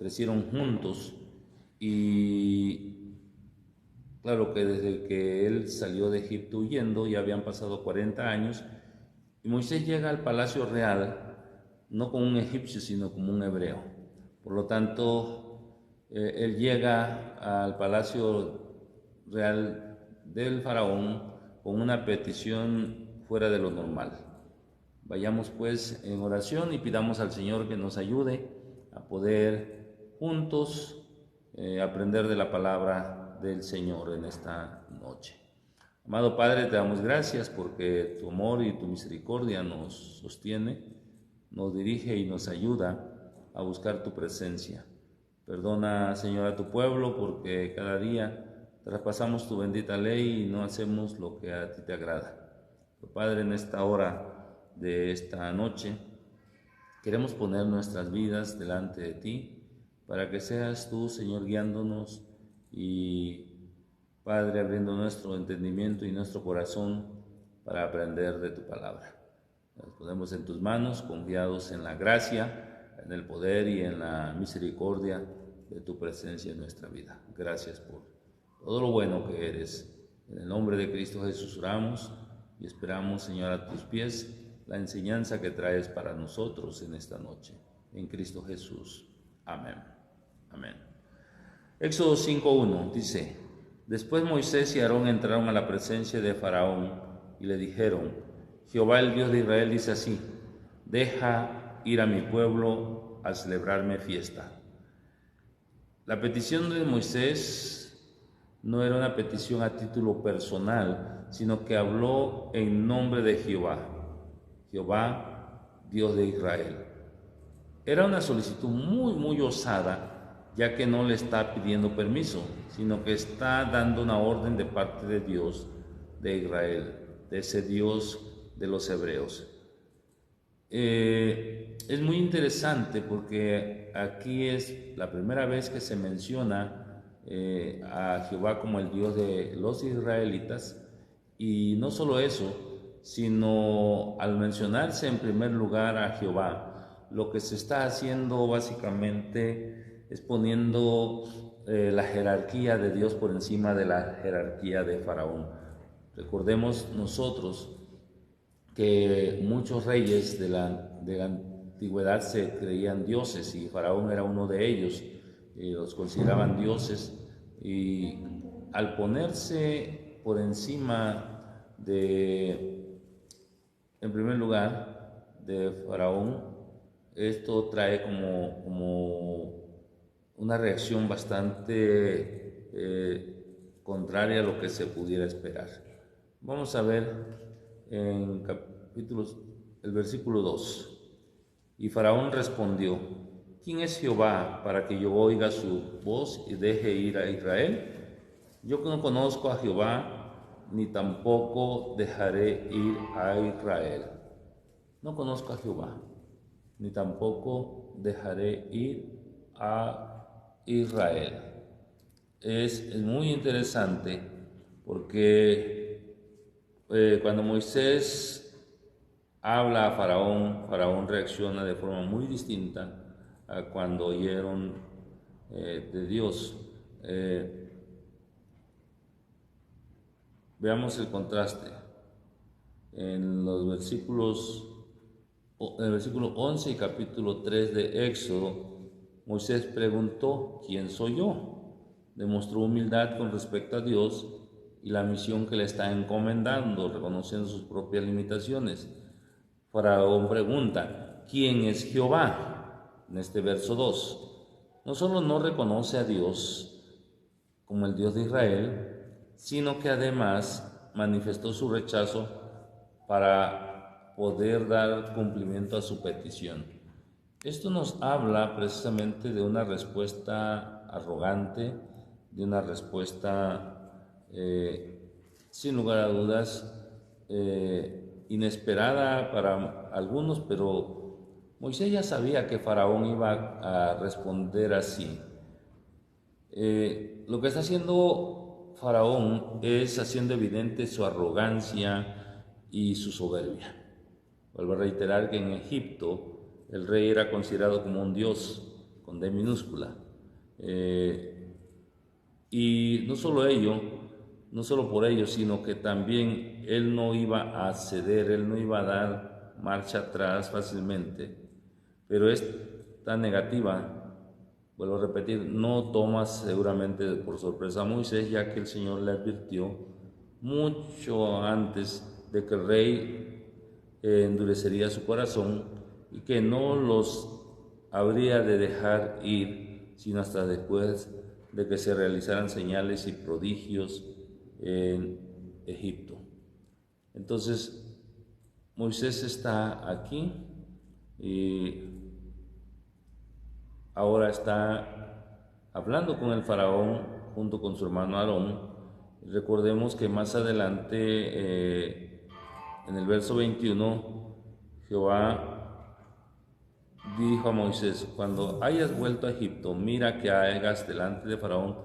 crecieron juntos y claro que desde que él salió de Egipto huyendo ya habían pasado 40 años y Moisés llega al palacio real no como un egipcio sino como un hebreo. Por lo tanto, él llega al palacio real del faraón con una petición fuera de lo normal. Vayamos pues en oración y pidamos al Señor que nos ayude a poder juntos aprender de la palabra del Señor en esta noche. Amado Padre, te damos gracias porque tu amor y tu misericordia nos sostiene, nos dirige y nos ayuda a buscar tu presencia. Perdona, Señor, a tu pueblo porque cada día traspasamos tu bendita ley y no hacemos lo que a ti te agrada. Pero, Padre, en esta hora de esta noche queremos poner nuestras vidas delante de ti para que seas tú, Señor, guiándonos y, Padre, abriendo nuestro entendimiento y nuestro corazón para aprender de tu palabra. Nos ponemos en tus manos, confiados en la gracia, en el poder y en la misericordia de tu presencia en nuestra vida. Gracias por todo lo bueno que eres. En el nombre de Cristo Jesús oramos y esperamos, Señor, a tus pies la enseñanza que traes para nosotros en esta noche. En Cristo Jesús. Amén. Amén. Éxodo 5:1 dice: Después Moisés y Aarón entraron a la presencia de Faraón y le dijeron: Jehová el Dios de Israel dice así: deja ir a mi pueblo a celebrarme fiesta. La petición de Moisés no era una petición a título personal, sino que habló en nombre de Jehová, Dios de Israel. Era una solicitud muy osada, ya que no le está pidiendo permiso, sino que está dando una orden de parte de Dios de Israel, de ese Dios de los hebreos. Es muy interesante porque aquí es la primera vez que se menciona a Jehová como el Dios de los israelitas, y no solo eso, sino al mencionarse en primer lugar a Jehová, lo que se está haciendo básicamente es poniendo la jerarquía de Dios por encima de la jerarquía de Faraón. Recordemos nosotros que muchos reyes de la antigüedad se creían dioses y Faraón era uno de ellos, los consideraban dioses, y al ponerse por encima en primer lugar, de Faraón, esto trae como una reacción bastante contraria a lo que se pudiera esperar. Vamos a ver en el versículo 2. Y Faraón respondió: ¿Quién es Jehová para que yo oiga su voz y deje ir a Israel? Yo no conozco a Jehová, ni tampoco dejaré ir a Israel. No conozco a Jehová, ni tampoco dejaré ir a Israel. Es muy interesante porque cuando Moisés habla a Faraón, Faraón reacciona de forma muy distinta a cuando oyeron de Dios. Veamos el contraste. En el versículo 11 y capítulo 3 de Éxodo, Moisés preguntó: ¿quién soy yo? Demostró humildad con respecto a Dios y la misión que le está encomendando, reconociendo sus propias limitaciones. Faraón pregunta: ¿quién es Jehová? En este verso 2, no solo no reconoce a Dios como el Dios de Israel, sino que además manifestó su rechazo para poder dar cumplimiento a su petición. Esto nos habla precisamente de una respuesta arrogante, de una respuesta sin lugar a dudas inesperada para algunos, pero Moisés ya sabía que Faraón iba a responder así. Lo que está haciendo Faraón es haciendo evidente su arrogancia y su soberbia. Vuelvo a reiterar que en Egipto el rey era considerado como un dios, con D minúscula. Y no solo ello, no solo por ello, sino que también él no iba a ceder, él no iba a dar marcha atrás fácilmente. Pero esta negativa, vuelvo a repetir, no toma seguramente por sorpresa a Moisés, ya que el Señor le advirtió mucho antes de que el rey endurecería su corazón y que no los habría de dejar ir, sino hasta después de que se realizaran señales y prodigios en Egipto. Entonces, Moisés está aquí y ahora está hablando con el faraón junto con su hermano Aarón. Recordemos que más adelante, en el verso 21, Jehová dijo a Moisés: cuando hayas vuelto a Egipto, mira que hagas delante de Faraón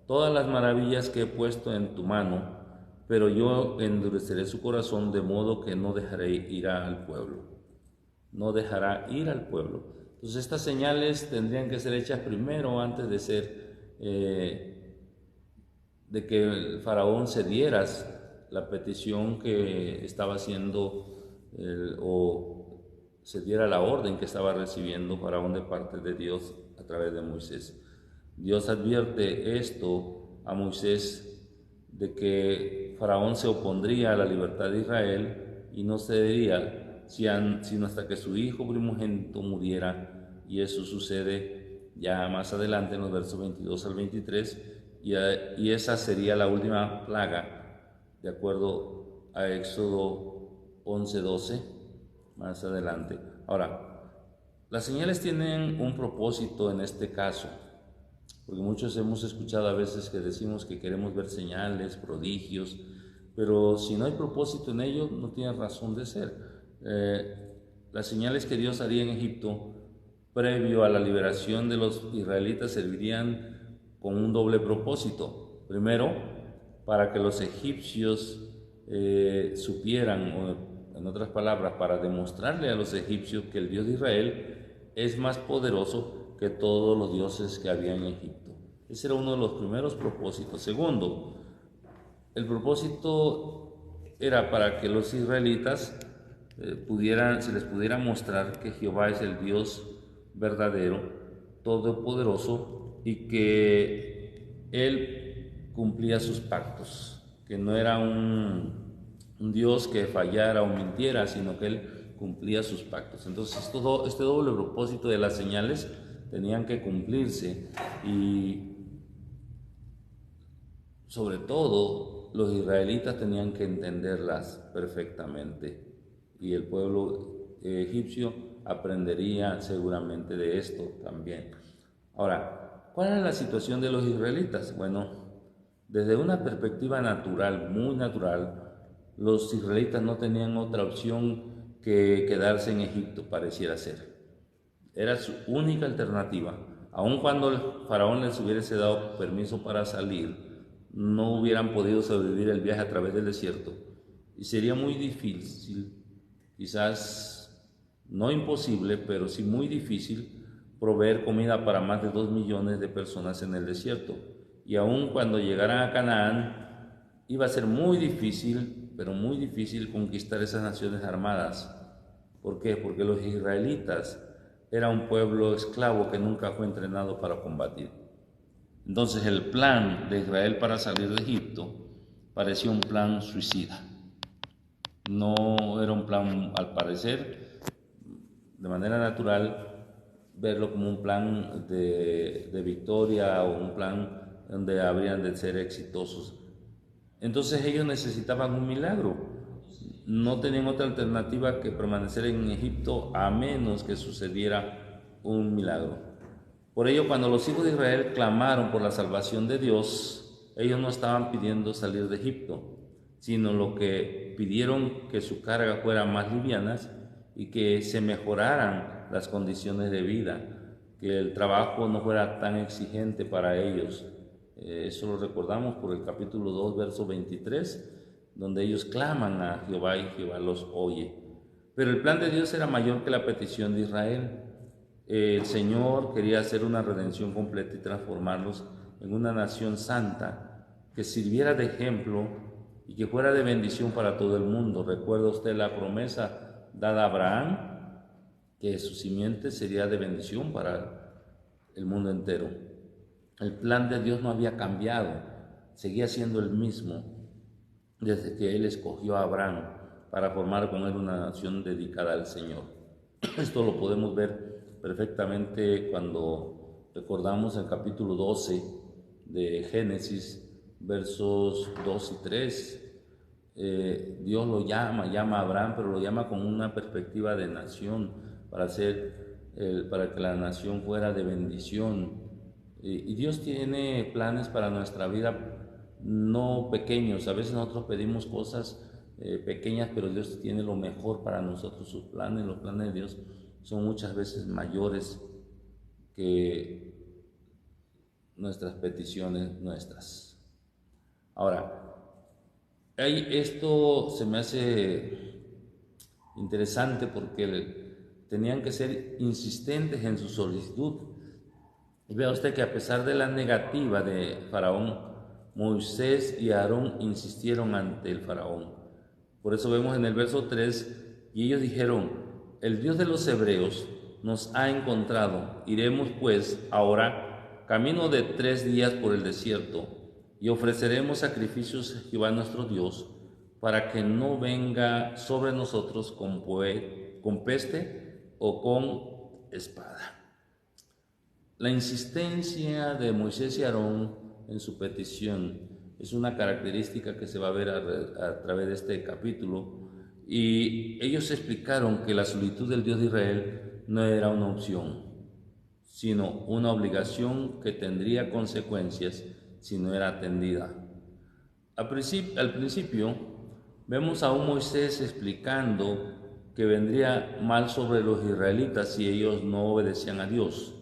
todas las maravillas que he puesto en tu mano, pero yo endureceré su corazón de modo que no dejaré ir al pueblo. No dejará ir al pueblo. Entonces estas señales tendrían que ser hechas primero antes de ser, de que el Faraón cediera la petición que estaba haciendo o se diera la orden que estaba recibiendo Faraón de parte de Dios a través de Moisés. Dios advierte esto a Moisés de que Faraón se opondría a la libertad de Israel y no cedería sino hasta que su hijo primogénito muriera, y eso sucede ya más adelante en los versos 22 al 23, y esa sería la última plaga, de acuerdo a Éxodo 11:12. Más adelante. Ahora, las señales tienen un propósito en este caso, porque muchos hemos escuchado a veces que decimos que queremos ver señales, prodigios, pero si no hay propósito en ello, no tienen razón de ser. Las señales que Dios haría en Egipto previo a la liberación de los israelitas servirían con un doble propósito. Primero, para que los egipcios supieran, o en otras palabras, para demostrarle a los egipcios que el Dios de Israel es más poderoso que todos los dioses que había en Egipto. Ese era uno de los primeros propósitos. Segundo, el propósito era para que los israelitas se les pudiera mostrar que Jehová es el Dios verdadero, todopoderoso, y que Él cumplía sus pactos, que no era un Dios que fallara o mintiera, sino que Él cumplía sus pactos. Entonces este doble propósito de las señales tenían que cumplirse, y sobre todo los israelitas tenían que entenderlas perfectamente, y el pueblo egipcio aprendería seguramente de esto también. Ahora, ¿cuál es la situación de los israelitas? Bueno, desde una perspectiva natural, muy natural, los israelitas no tenían otra opción que quedarse en Egipto, pareciera ser. Era su única alternativa. Aun cuando el faraón les hubiese dado permiso para salir, no hubieran podido sobrevivir el viaje a través del desierto. Y sería muy difícil, quizás no imposible, pero sí muy difícil, proveer comida para más de 2 millones de personas en el desierto. Y aun cuando llegaran a Canaán, iba a ser muy difícil, pero muy difícil, conquistar esas naciones armadas. ¿Por qué? Porque los israelitas eran un pueblo esclavo que nunca fue entrenado para combatir. Entonces el plan de Israel para salir de Egipto parecía un plan suicida. No era un plan, al parecer, de manera natural, verlo como un plan de victoria o un plan donde habrían de ser exitosos. Entonces ellos necesitaban un milagro. No tenían otra alternativa que permanecer en Egipto a menos que sucediera un milagro. Por ello, cuando los hijos de Israel clamaron por la salvación de Dios, ellos no estaban pidiendo salir de Egipto, sino lo que pidieron que su carga fuera más livianas y que se mejoraran las condiciones de vida, que el trabajo no fuera tan exigente para ellos. Eso lo recordamos por el capítulo 2, verso 23, donde ellos claman a Jehová y Jehová los oye. Pero el plan de Dios era mayor que la petición de Israel. El Señor quería hacer una redención completa y transformarlos en una nación santa que sirviera de ejemplo y que fuera de bendición para todo el mundo. ¿Recuerda usted la promesa dada a Abraham? Que su simiente sería de bendición para el mundo entero. El plan de Dios no había cambiado, seguía siendo el mismo desde que Él escogió a Abraham para formar con él una nación dedicada al Señor. Esto lo podemos ver perfectamente cuando recordamos el capítulo 12 de Génesis, versos 2 y 3. Dios lo llama a Abraham, pero lo llama con una perspectiva de nación para que la nación fuera de bendición. Y Dios tiene planes para nuestra vida, no pequeños. A veces nosotros pedimos cosas pequeñas, pero Dios tiene lo mejor para nosotros. Los planes de Dios son muchas veces mayores que nuestras peticiones nuestras. Ahora, esto se me hace interesante porque tenían que ser insistentes en su solicitud. Y vea usted que a pesar de la negativa de Faraón, Moisés y Aarón insistieron ante el Faraón. Por eso vemos en el verso 3, y ellos dijeron: el Dios de los hebreos nos ha encontrado, iremos pues ahora camino de 3 días por el desierto, y ofreceremos sacrificios a Jehová nuestro Dios, para que no venga sobre nosotros con peste o con espada. La insistencia de Moisés y Aarón en su petición es una característica que se va a ver a través de este capítulo, y ellos explicaron que la solicitud del Dios de Israel no era una opción, sino una obligación que tendría consecuencias si no era atendida. Al principio vemos a un Moisés explicando que vendría mal sobre los israelitas si ellos no obedecían a Dios.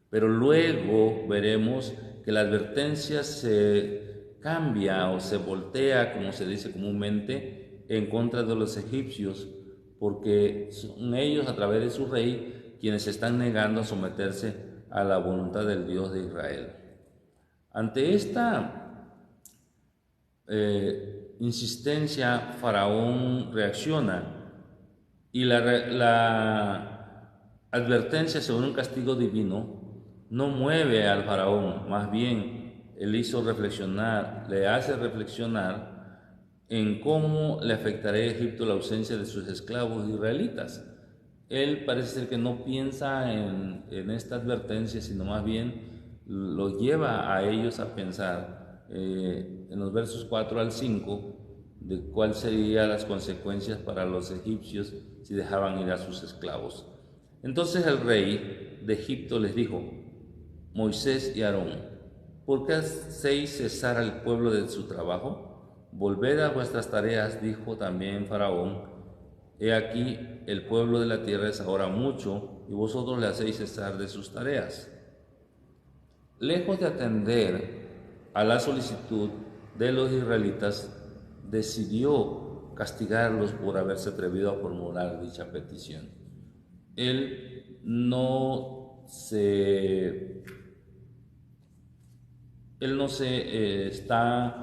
Pero luego veremos que la advertencia se cambia o se voltea, como se dice comúnmente, en contra de los egipcios, porque son ellos, a través de su rey, quienes se están negando a someterse a la voluntad del Dios de Israel. Ante esta insistencia, Faraón reacciona, y la advertencia sobre un castigo divino no mueve al Faraón, más bien le hace reflexionar en cómo le afectaría a Egipto la ausencia de sus esclavos israelitas. Él parece ser que no piensa en esta advertencia, sino más bien lo lleva a ellos a pensar en los versos 4 al 5 de cuáles serían las consecuencias para los egipcios si dejaban ir a sus esclavos. Entonces el rey de Egipto les dijo: Moisés y Aarón, ¿por qué hacéis cesar al pueblo de su trabajo? Volved a vuestras tareas, dijo también Faraón. He aquí, el pueblo de la tierra es ahora mucho, y vosotros le hacéis cesar de sus tareas. Lejos de atender a la solicitud de los israelitas, decidió castigarlos por haberse atrevido a formular dicha petición. Él no se está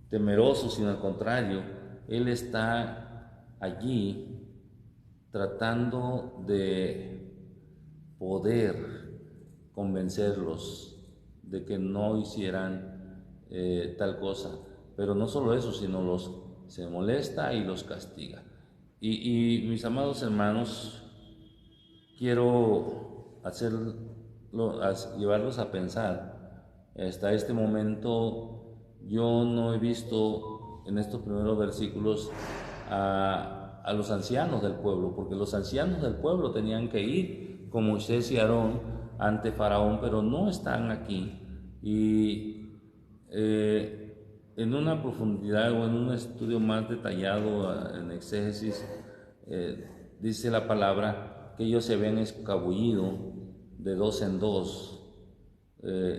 temeroso, sino al contrario, él está allí tratando de poder convencerlos de que no hicieran tal cosa. Pero no solo eso, sino se molesta y los castiga. Y mis amados hermanos, quiero llevarlos a pensar. Hasta este momento yo no he visto en estos primeros versículos a los ancianos del pueblo, porque los ancianos del pueblo tenían que ir con Moisés y Aarón ante Faraón, pero no están aquí. Y en una profundidad o en un estudio más detallado en exégesis, dice la palabra que ellos se habían escabullido de 2 en 2.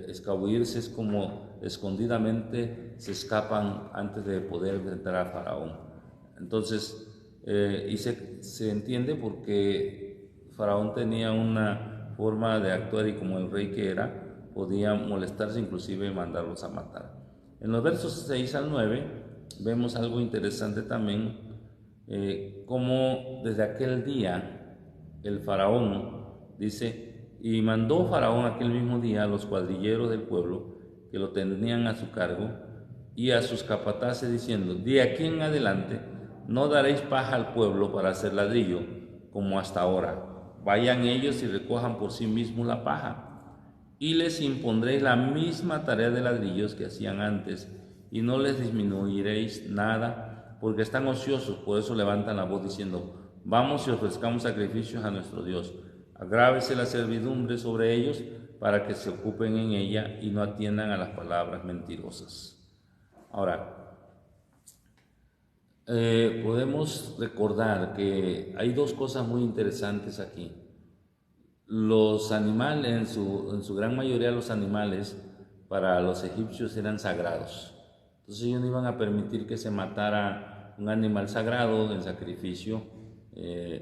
Escabullirse es como escondidamente se escapan antes de poder enfrentar a Faraón. Entonces, y se entiende porque Faraón tenía una forma de actuar y como el rey que era, podía molestarse, inclusive mandarlos a matar. En los versos 6 al 9 vemos algo interesante también, como desde aquel día el faraón dice, y mandó Faraón aquel mismo día a los cuadrilleros del pueblo que lo tenían a su cargo y a sus capataces diciendo, de aquí en adelante no daréis paja al pueblo para hacer ladrillo como hasta ahora. Vayan ellos y recojan por sí mismos la paja, y les impondréis la misma tarea de ladrillos que hacían antes, y no les disminuiréis nada, porque están ociosos. Por eso levantan la voz diciendo, vamos y ofrezcamos sacrificios a nuestro Dios. Agrávese la servidumbre sobre ellos, para que se ocupen en ella y no atiendan a las palabras mentirosas. Ahora, podemos recordar que hay dos cosas muy interesantes aquí. Los animales, en su gran mayoría los animales para los egipcios eran sagrados. Entonces ellos no iban a permitir que se matara un animal sagrado en sacrificio.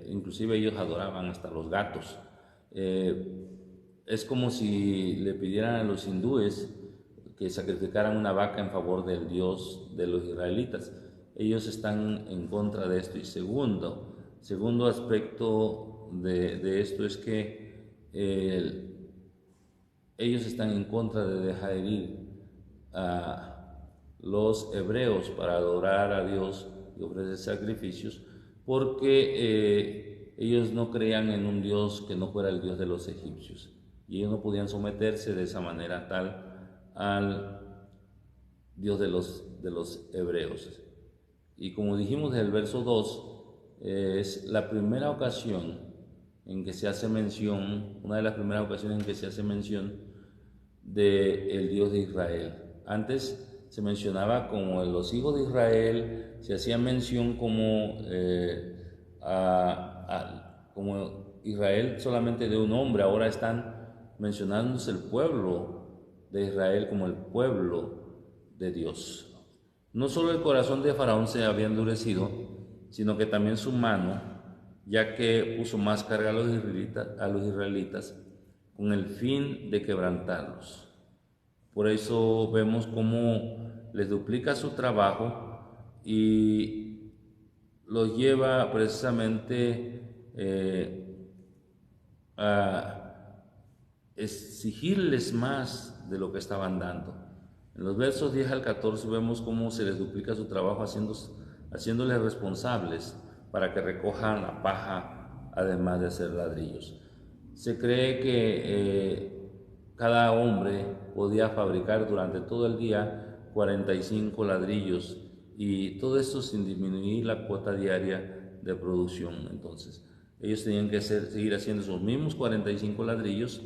Inclusive ellos adoraban hasta los gatos. Es como si le pidieran a los hindúes que sacrificaran una vaca en favor del Dios de los israelitas. Ellos están en contra de esto. Y segundo aspecto de esto es que ellos están en contra de dejar ir a los hebreos para adorar a Dios y ofrecer sacrificios, porque ellos no creían en un Dios que no fuera el Dios de los egipcios, y ellos no podían someterse de esa manera tal al Dios de los hebreos. Y como dijimos en el verso 2, es la primera ocasión en que se hace mención, una de las primeras ocasiones en que se hace mención del Dios de Israel. Antes se mencionaba como los hijos de Israel, se hacía mención como Israel solamente de un hombre. Ahora están mencionándose el pueblo de Israel como el pueblo de Dios. No solo el corazón de Faraón se había endurecido, sino que también su mano, ya que puso más carga a los israelitas con el fin de quebrantarlos. Por eso vemos cómo les duplica su trabajo y los lleva precisamente a exigirles más de lo que estaban dando. En los versos 10 al 14 vemos cómo se les duplica su trabajo haciéndoles responsables para que recojan la paja, además de hacer ladrillos. Se cree que cada hombre podía fabricar durante todo el día 45 ladrillos, y todo esto sin disminuir la cuota diaria de producción. Entonces, ellos tenían que seguir haciendo esos mismos 45 ladrillos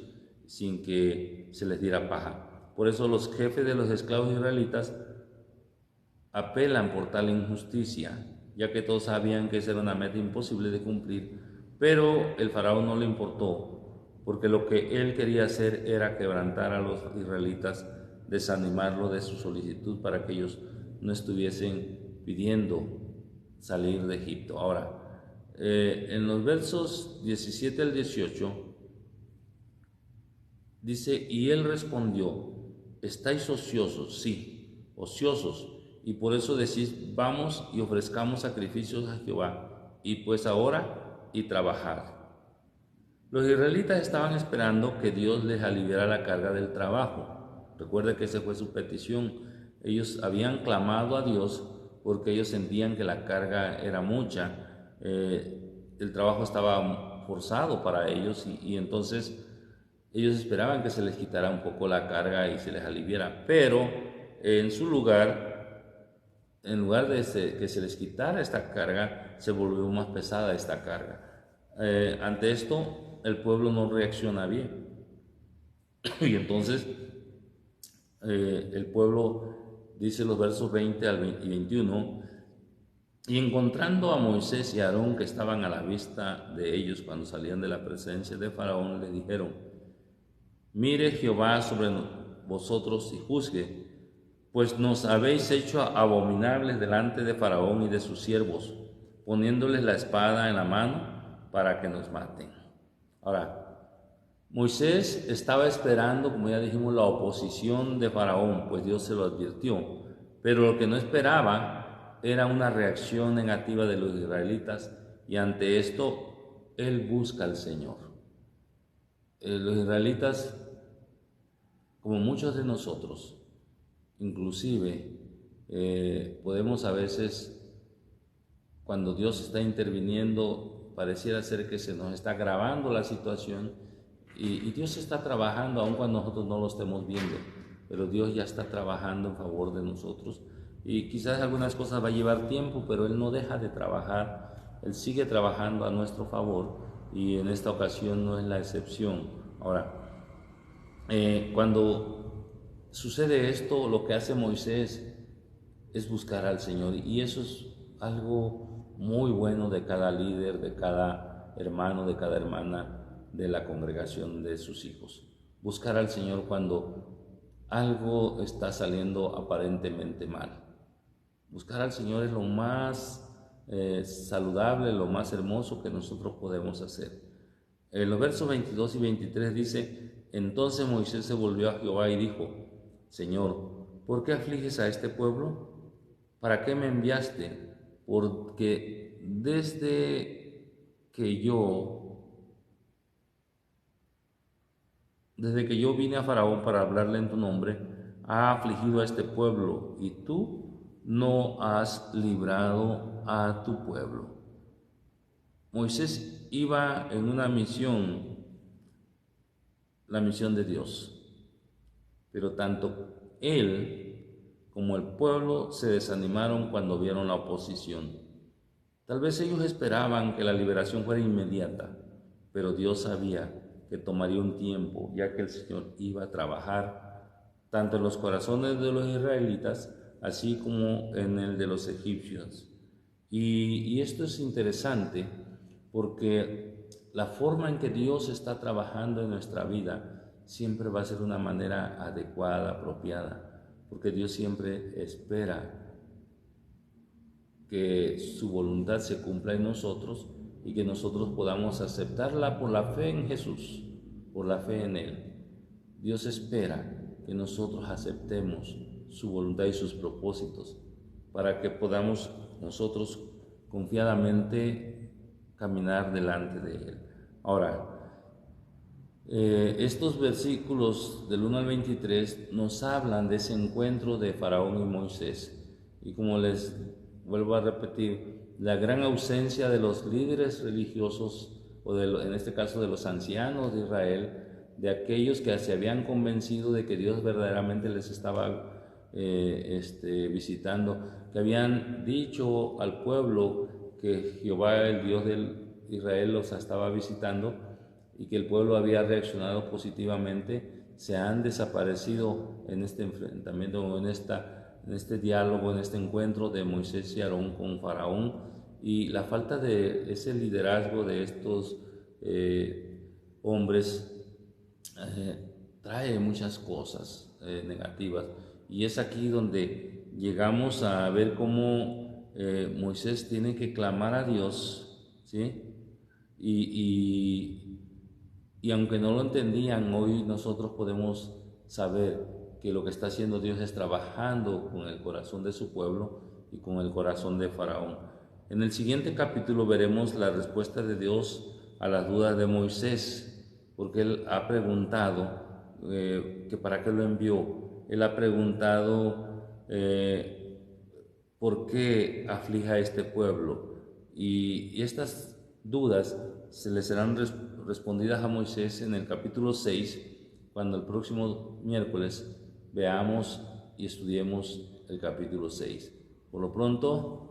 sin que se les diera paja. Por eso los jefes de los esclavos israelitas apelan por tal injusticia, ya que todos sabían que esa era una meta imposible de cumplir, pero el faraón no le importó, porque lo que él quería hacer era quebrantar a los israelitas, desanimarlo de su solicitud para que ellos no estuviesen pidiendo salir de Egipto. Ahora, en los versos 17 al 18 dice, y él respondió, ¿estáis ociosos? Sí, ociosos, y por eso decís, vamos y ofrezcamos sacrificios a Jehová, y pues ahora y trabajad. Los israelitas estaban esperando que Dios les aliviara la carga del trabajo. Recuerde que esa fue su petición. Ellos habían clamado a Dios porque ellos sentían que la carga era mucha, el trabajo estaba forzado para ellos, y entonces ellos esperaban que se les quitara un poco la carga y se les aliviara, pero en su lugar, en lugar de que se les quitara esta carga, se volvió más pesada esta carga. Ante esto, el pueblo no reacciona bien, y entonces el pueblo, dice los versos 20 y 21, y encontrando a Moisés y a Aarón, que estaban a la vista de ellos cuando salían de la presencia de Faraón, le dijeron, mire Jehová sobre vosotros y juzgue, pues nos habéis hecho abominables delante de Faraón y de sus siervos, poniéndoles la espada en la mano para que nos maten. Ahora, Moisés estaba esperando, como ya dijimos, la oposición de Faraón, pues Dios se lo advirtió. Pero lo que no esperaba era una reacción negativa de los israelitas, y ante esto él busca al Señor. Los israelitas, como muchos de nosotros, inclusive podemos a veces, cuando Dios está interviniendo, pareciera ser que se nos está agravando la situación, y Dios está trabajando aun cuando nosotros no lo estemos viendo, pero Dios ya está trabajando en favor de nosotros, y quizás algunas cosas va a llevar tiempo, pero Él no deja de trabajar, Él sigue trabajando a nuestro favor, y en esta ocasión no es la excepción. Ahora, cuando sucede esto, lo que hace Moisés es buscar al Señor, y eso es algo muy bueno de cada líder, de cada hermano, de cada hermana de la congregación de sus hijos. Buscar al Señor cuando algo está saliendo aparentemente mal. Buscar al Señor es lo más saludable, lo más hermoso que nosotros podemos hacer. En los versos 22 y 23 dice: entonces Moisés se volvió a Jehová y dijo: Señor, ¿por qué afliges a este pueblo? ¿Para qué me enviaste? Porque desde que yo vine a Faraón para hablarle en tu nombre, ha afligido a este pueblo, y tú no has librado a tu pueblo. Moisés iba en una misión, la misión de Dios, pero tanto él como el pueblo se desanimaron cuando vieron la oposición. Tal vez ellos esperaban que la liberación fuera inmediata, pero Dios sabía que tomaría un tiempo, ya que el Señor iba a trabajar tanto en los corazones de los israelitas, así como en el de los egipcios. Y esto es interesante, porque la forma en que Dios está trabajando en nuestra vida siempre va a ser una manera adecuada, apropiada, porque Dios siempre espera que su voluntad se cumpla en nosotros, y que nosotros podamos aceptarla por la fe en Jesús, por la fe en Él. Dios espera que nosotros aceptemos su voluntad y sus propósitos, para que podamos nosotros confiadamente caminar delante de Él. Ahora, estos versículos del 1 al 23 nos hablan de ese encuentro de Faraón y Moisés, y como les vuelvo a repetir, la gran ausencia de los líderes religiosos, o en este caso de los ancianos de Israel, de aquellos que se habían convencido de que Dios verdaderamente les estaba visitando, que habían dicho al pueblo que Jehová, el Dios de Israel, los estaba visitando, y que el pueblo había reaccionado positivamente, se han desaparecido en este enfrentamiento, en este diálogo, en este encuentro de Moisés y Aarón con Faraón, y la falta de ese liderazgo de estos hombres trae muchas cosas negativas, y es aquí donde llegamos a ver cómo Moisés tiene que clamar a Dios, ¿sí? Y aunque no lo entendían, hoy nosotros podemos saber que lo que está haciendo Dios es trabajando con el corazón de su pueblo y con el corazón de Faraón. En el siguiente capítulo veremos la respuesta de Dios a las dudas de Moisés, porque él ha preguntado que para qué lo envió. Él ha preguntado por qué aflige a este pueblo, y estas dudas se le serán respondidas a Moisés en el capítulo 6, cuando el próximo miércoles veamos y estudiemos el capítulo 6. Por lo pronto,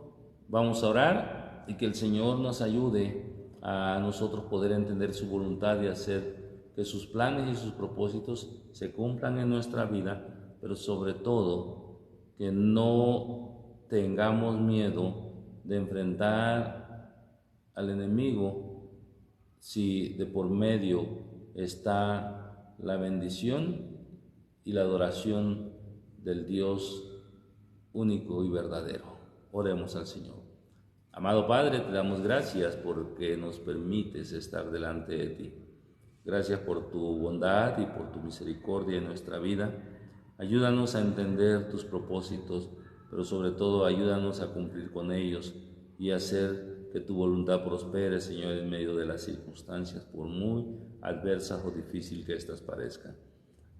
vamos a orar, y que el Señor nos ayude a nosotros poder entender su voluntad y hacer que sus planes y sus propósitos se cumplan en nuestra vida, pero sobre todo que no tengamos miedo de enfrentar al enemigo si de por medio está la bendición y la adoración del Dios único y verdadero. Oremos al Señor. Amado Padre, te damos gracias porque nos permites estar delante de ti. Gracias por tu bondad y por tu misericordia en nuestra vida. Ayúdanos a entender tus propósitos, pero sobre todo ayúdanos a cumplir con ellos y hacer que tu voluntad prospere, Señor, en medio de las circunstancias, por muy adversas o difíciles que éstas parezcan.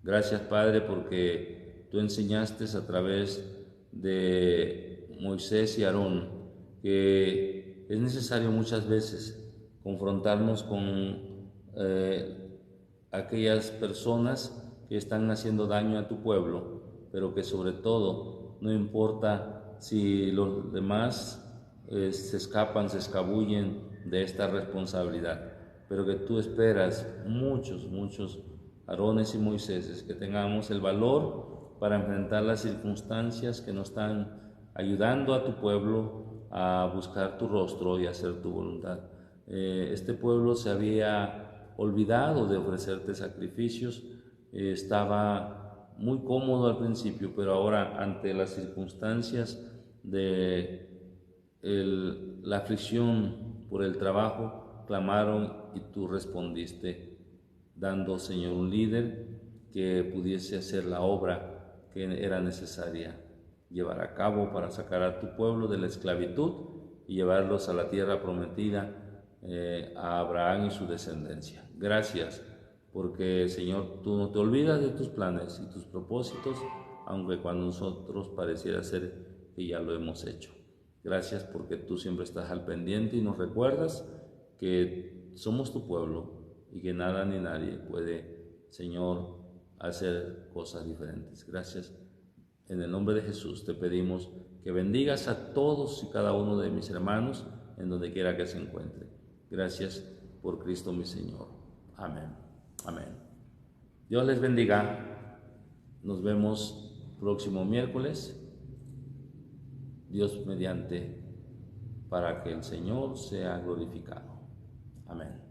Gracias, Padre, porque tú enseñaste a través de Moisés y Aarón que es necesario muchas veces confrontarnos con aquellas personas que están haciendo daño a tu pueblo, pero que sobre todo no importa si los demás se escapan, se escabullen de esta responsabilidad, pero que tú esperas muchos Aarones y Moiséses, que tengamos el valor para enfrentar las circunstancias que nos están ayudando a tu pueblo a buscar tu rostro y hacer tu voluntad. Este pueblo se había olvidado de ofrecerte sacrificios, estaba muy cómodo al principio, pero ahora ante las circunstancias de la aflicción por el trabajo, clamaron y tú respondiste, dando, Señor, un líder que pudiese hacer la obra que era necesaria llevar a cabo para sacar a tu pueblo de la esclavitud y llevarlos a la tierra prometida, a Abraham y su descendencia. Gracias, porque, Señor, tú no te olvidas de tus planes y tus propósitos, aunque cuando nosotros pareciera ser que ya lo hemos hecho. Gracias porque tú siempre estás al pendiente y nos recuerdas que somos tu pueblo y que nada ni nadie puede, Señor, hacer cosas diferentes. Gracias. En el nombre de Jesús te pedimos que bendigas a todos y cada uno de mis hermanos en donde quiera que se encuentre. Gracias por Cristo mi Señor. Amén. Amén. Dios les bendiga. Nos vemos próximo miércoles. Dios mediante, para que el Señor sea glorificado. Amén.